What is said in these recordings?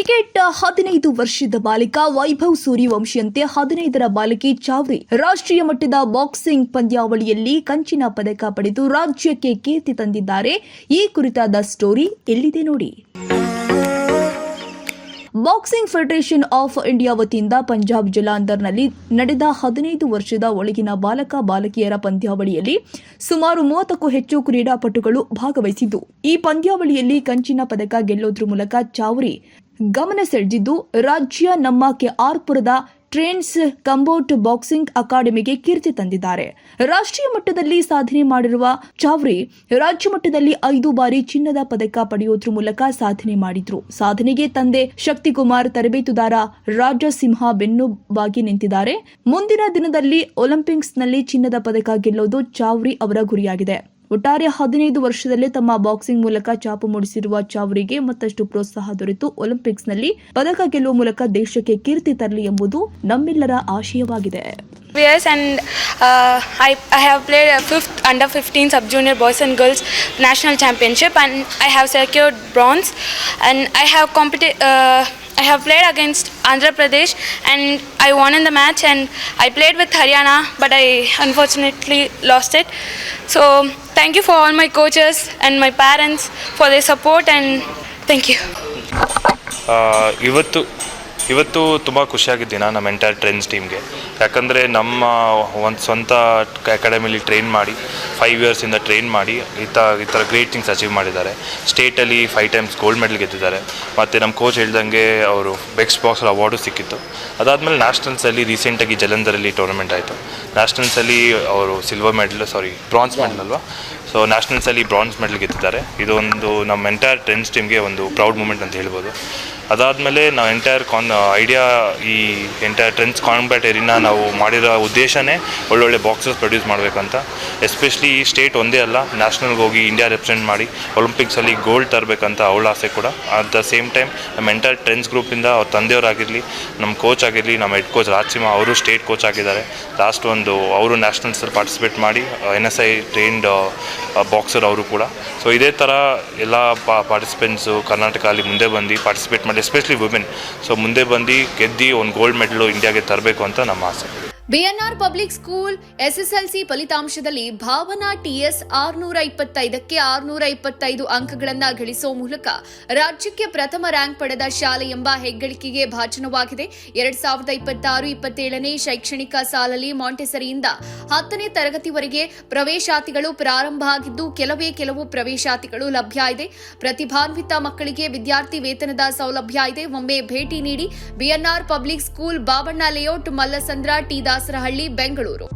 Cricket 15 ವರ್ಷದ ಬಾಲಿಕ ವೈಭವ್ ಸೂರ್ಯವಂಶಿಯಂತೆ 15ರ ಬಾಲಕಿ ಚಾವ್ರಿ ರಾಷ್ಟ್ರೀಯ ಮಟ್ಟದ ಬಾಕ್ಸಿಂಗ್ ಪಂದ್ಯಾವಳಿಯಲ್ಲಿ ಕಂಚಿನ ಪದಕ ಪಡೆದು ರಾಜ್ಯಕ್ಕೆ ಕೀರ್ತಿ ತಂದಿದ್ದಾರೆ. ಈ ಕುರಿತಾದ ಸ್ಟೋರಿ ಎಲ್ಲಿದೆ ನೋಡಿ. ಬಾಕ್ಸಿಂಗ್ ಫೆಡರೇಷನ್ ಆಫ್ ಇಂಡಿಯಾ ವತಿಯಿಂದ ಪಂಜಾಬ್ ಜಲಾಂಧರ್ನಲ್ಲಿ ನಡೆದ 15 ವರ್ಷದ ಒಳಗಿನ ಬಾಲಕ ಬಾಲಕಿಯರ ಪಂದ್ಯಾವಳಿಯಲ್ಲಿ ಸುಮಾರು 30ಕ್ಕೂ ಹೆಚ್ಚು ಕ್ರೀಡಾಪಟುಗಳು ಭಾಗವಹಿಸಿದ್ದು, ಈ ಪಂದ್ಯಾವಳಿಯಲ್ಲಿ ಕಂಚಿನ ಪದಕ ಗೆಲ್ಲೋದ್ರ ಮೂಲಕ ಚಾವ್ರಿ ಗಮನ ಸೆಳೆದಿದ್ದು, ರಾಜ್ಯ ನಮ್ಮ ಕೆಆರ್ಪುರದ ಟ್ರೇನ್ಸ್ ಕಂಬೋಟ್ ಬಾಕ್ಸಿಂಗ್ ಅಕಾಡೆಮಿಗೆ ಕೀರ್ತಿ ತಂದಿದ್ದಾರೆ. ರಾಷ್ಟ್ರೀಯ ಮಟ್ಟದಲ್ಲಿ ಸಾಧನೆ ಮಾಡಿರುವ ಚಾವ್ರಿ ರಾಜ್ಯ ಮಟ್ಟದಲ್ಲಿ 5 ಬಾರಿ ಚಿನ್ನದ ಪದಕ ಪಡೆಯೋದ್ರ ಮೂಲಕ ಸಾಧನೆ ಮಾಡಿದ್ರು. ಸಾಧನೆಗೆ ತಂದೆ ಶಕ್ತಿಕುಮಾರ್, ತರಬೇತುದಾರ ರಾಜಸಿಂಹ ಬೆನ್ನುಬಾಗಿ ನಿಂತಿದ್ದಾರೆ. ಮುಂದಿನ ದಿನದಲ್ಲಿ ಒಲಿಂಪಿಕ್ಸ್ನಲ್ಲಿ ಚಿನ್ನದ ಪದಕ ಗೆಲ್ಲೋದು ಚಾವ್ರಿ ಅವರ ಗುರಿಯಾಗಿದೆ. ಒಟ್ಟಾರೆ 15 ವರ್ಷದಲ್ಲೇ ತಮ್ಮ ಬಾಕ್ಸಿಂಗ್ ಮೂಲಕ ಛಾಪು ಮೂಡಿಸಿರುವ ಚಾವ್ರಿಗೆ ಮತ್ತಷ್ಟು ಪ್ರೋತ್ಸಾಹ ದೊರೆತು ಒಲಿಂಪಿಕ್ಸ್ನಲ್ಲಿ ಪದಕ ಗೆಲ್ಲುವ ಮೂಲಕ ದೇಶಕ್ಕೆ ಕೀರ್ತಿ ತರಲಿ ಎಂಬುದು ನಮ್ಮೆಲ್ಲರ ಆಶಯವಾಗಿದೆ. Yes, and I have played 5th under 15 sub junior boys and girls national championship, and I have secured bronze, and I have played against Andhra Pradesh and I won in the match, and I played with Haryana but I unfortunately lost it. So thank you for all my coaches and my parents for their support, and thank you. ಇವತ್ತು ತುಂಬ ಖುಷಿಯಾಗಿದ್ದೀನಿ ನಮ್ಮ entire trains ಟೀಮ್ಗೆ. ಯಾಕಂದರೆ ನಮ್ಮ ಒಂದು ಸ್ವಂತ ಅಕಾಡೆಮಿಲಿ train ಮಾಡಿ 5 ಇಯರ್ಸಿಂದ train ಮಾಡಿ ಈ ಥರ ಗ್ರೇಟ್ ಥಿಂಗ್ಸ್ ಅಚೀವ್ ಮಾಡಿದ್ದಾರೆ. ಸ್ಟೇಟಲ್ಲಿ 5 ಟೈಮ್ಸ್ ಗೋಲ್ಡ್ ಮೆಡಲ್ ಗೆದ್ದಿದ್ದಾರೆ. ಮತ್ತು ನಮ್ಮ ಕೋಚ್ ಹೇಳ್ದಂಗೆ ಅವರು ಬೆಸ್ಟ್ ಬಾಕ್ಸರ್ ಅವಾರ್ಡು ಸಿಕ್ಕಿತ್ತು. ಅದಾದಮೇಲೆ ನ್ಯಾಷನಲ್ಸಲ್ಲಿ ರೀಸೆಂಟಾಗಿ ಜಲಂಧರಲ್ಲಿ ಟೂರ್ನಮೆಂಟ್ ಆಯಿತು. ನ್ಯಾಷನಲ್ಸಲ್ಲಿ ಅವರು ಬ್ರಾನ್ಸ್ ಮೆಡಲ್ ಅಲ್ವಾ, ಸೊ ನ್ಯಾಷನಲ್ಸಲ್ಲಿ ಬ್ರಾನ್ಸ್ ಮೆಡಲ್ ಗೆದ್ದಿದ್ದಾರೆ. ಇದೊಂದು ನಮ್ಮ ಎಂಟೈರ್ ಟ್ರೈನ್ಸ್ ಟೀಮ್ಗೆ ಒಂದು ಪ್ರೌಡ್ ಮೂಮೆಂಟ್ ಅಂತ ಹೇಳ್ಬೋದು. ಅದಾದಮೇಲೆ ನಾವು ಈ ಎಂಟೈರ್ ಟ್ರೆಂಡ್ಸ್ ಕಾಂಬ್ಯಾಟ್ ಏರಿನ ನಾವು ಮಾಡಿರೋ ಉದ್ದೇಶನೇ ಒಳ್ಳೊಳ್ಳೆ ಬಾಕ್ಸರ್ಸ್ ಪ್ರೊಡ್ಯೂಸ್ ಮಾಡಬೇಕಂತ. ಎಸ್ಪೆಷಲಿ ಈ ಸ್ಟೇಟ್ ಒಂದೇ ಅಲ್ಲ, ನ್ಯಾಷನಲ್ಗೆ ಹೋಗಿ ಇಂಡಿಯಾ ರೆಪ್ರೆಸೆಂಟ್ ಮಾಡಿ ಒಲಿಂಪಿಕ್ಸಲ್ಲಿ ಗೋಲ್ಡ್ ತರಬೇಕಂತ ಅವಳ ಆಸೆ ಕೂಡ. ಅಟ್ ದ ಸೇಮ್ ಟೈಮ್ ನಮ್ಮ ಎಂಟೈರ್ ಟ್ರೆಂಡ್ಸ್ ಗ್ರೂಪಿಂದ ಅವ್ರ ತಂದೆಯವರಾಗಿರಲಿ, ನಮ್ಮ ಕೋಚ್ ಆಗಿರಲಿ, ನಮ್ಮ ಹೆಡ್ ಕೋಚ್ ರಾಜಸಿಂಹ ಅವರು ಸ್ಟೇಟ್ ಕೋಚ್ ಆಗಿದ್ದಾರೆ. ಅವರು ನ್ಯಾಷನಲ್ಸಲ್ಲಿ ಪಾರ್ಟಿಸಿಪೇಟ್ ಮಾಡಿ NSI ಟ್ರೈನ್ಡ್ ಬಾಕ್ಸರ್ ಅವರು ಕೂಡ. ಸೊ ಇದೇ ಥರ ಎಲ್ಲ ಪಾರ್ಟಿಸಿಪೆಂಟ್ಸು ಕರ್ನಾಟಕ ಅಲ್ಲಿ ಮುಂದೆ ಬಂದು ಪಾರ್ಟಿಸಿಪೇಟ್ ಮಾಡಿ, ಎಸ್ಪೆಷಲಿ ವುಮೆನ್ ಮುಂದೆ ಬಂದು ಗೆದ್ದು ಒಂದು ಗೋಲ್ಡ್ ಮೆಡಲು ಇಂಡಿಯಾಗೆ ತರಬೇಕು ಅಂತ ನಮ್ಮ ಆಸೆ. ಬಿಎನ್ಆರ್ ಪಬ್ಲಿಕ್ ಸ್ಕೂಲ್ ಎಸ್ಎಸ್ಎಲ್ಸಿ ಫಲಿತಾಂಶದಲ್ಲಿ ಭಾವನಾ ಟಿಎಸ್ 625ಕ್ಕೆ 625 ಅಂಕಗಳನ್ನು ಗಳಿಸುವ ಮೂಲಕ ರಾಜ್ಯಕ್ಕೆ ಪ್ರಥಮ ರ್ಯಾಂಕ್ ಪಡೆದ ಶಾಲೆ ಎಂಬ ಹೆಗ್ಗಳಿಕೆಗೆ ಭಾಜನವಾಗಿದೆ. 2026-27ನೇ ಶೈಕ್ಷಣಿಕ ಸಾಲಲ್ಲಿ ಮಾಂಟೆಸರಿಯಿಂದ 10ನೇ ತರಗತಿವರೆಗೆ ಪ್ರವೇಶಾತಿಗಳು ಪ್ರಾರಂಭ ಆಗಿದ್ದು, ಕೆಲವು ಪ್ರವೇಶಾತಿಗಳು ಲಭ್ಯ ಇದೆ. ಪ್ರತಿಭಾನ್ವಿತ ಮಕ್ಕಳಿಗೆ ವಿದ್ಯಾರ್ಥಿ ವೇತನದ ಸೌಲಭ್ಯ ಇದೆ. ಒಮ್ಮೆ ಭೇಟಿ ನೀಡಿ. BNR public school, Babanna layout, Mallasandra, T Dasarahalli, Bengaluru.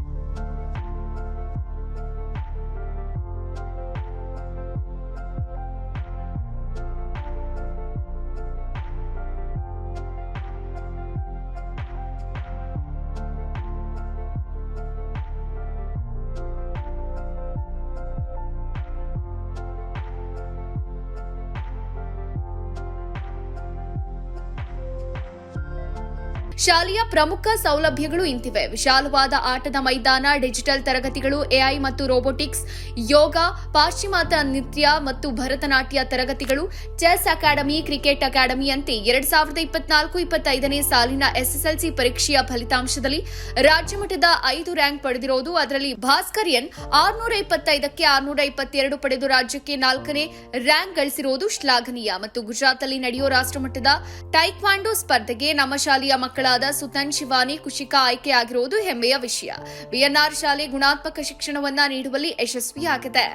ಶಾಲೆಯ ಪ್ರಮುಖ ಸೌಲಭ್ಯಗಳು ಇಂತಿವೆ: ವಿಶಾಲವಾದ ಆಟದ ಮೈದಾನ, ಡಿಜಿಟಲ್ ತರಗತಿಗಳು, AI ಮತ್ತು ರೋಬೋಟಿಕ್ಸ್, ಯೋಗ, ಪಾಶ್ಚಿಮಾತ್ಯ ನೃತ್ಯ ಮತ್ತು ಭರತನಾಟ್ಯ ತರಗತಿಗಳು, ಚೆಸ್ ಅಕಾಡೆಮಿ, ಕ್ರಿಕೆಟ್ ಅಕಾಡೆಮಿಯಂತೆ 2024-25ನೇ ಸಾಲಿನ SSLC ಪರೀಕ್ಷೆಯ ಫಲಿತಾಂಶದಲ್ಲಿ ರಾಜ್ಯಮಟ್ಟದ 5 ರ್ಯಾಂಕ್ ಪಡೆದಿರುವುದು. ಅದರಲ್ಲಿ ಭಾಸ್ಕರ್ ಎನ್ 625ಕ್ಕೆ 622 ಪಡೆದು ರಾಜ್ಯಕ್ಕೆ 4ನೇ ರ್ಯಾಂಕ್ ಗಳಿಸಿರುವುದು ಶ್ಲಾಘನೀಯ. ಮತ್ತು ಗುಜರಾತ್ನಲ್ಲಿ ನಡೆಯುವ ರಾಷ್ಟ್ರಮಟ್ಟದ ಟೈಕ್ವಾಂಡೋ ಸ್ಪರ್ಧೆಗೆ ನಮ್ಮ ಶಾಲೆಯ ಮಕ್ಕಳ ಸುತನ್ ಶಿವಾನಿ ಕುಶಿಕಾ ಆಯ್ಕೆಯಾಗಿರುವುದು ಹೆಮ್ಮೆಯ ವಿಷಯ. ಬಿಎನ್ಆರ್ ಶಾಲೆ ಗುಣಾತ್ಮಕ ಶಿಕ್ಷಣವನ್ನ ನೀಡುವಲ್ಲಿ ಯಶಸ್ವಿಯಾಗಿದೆ.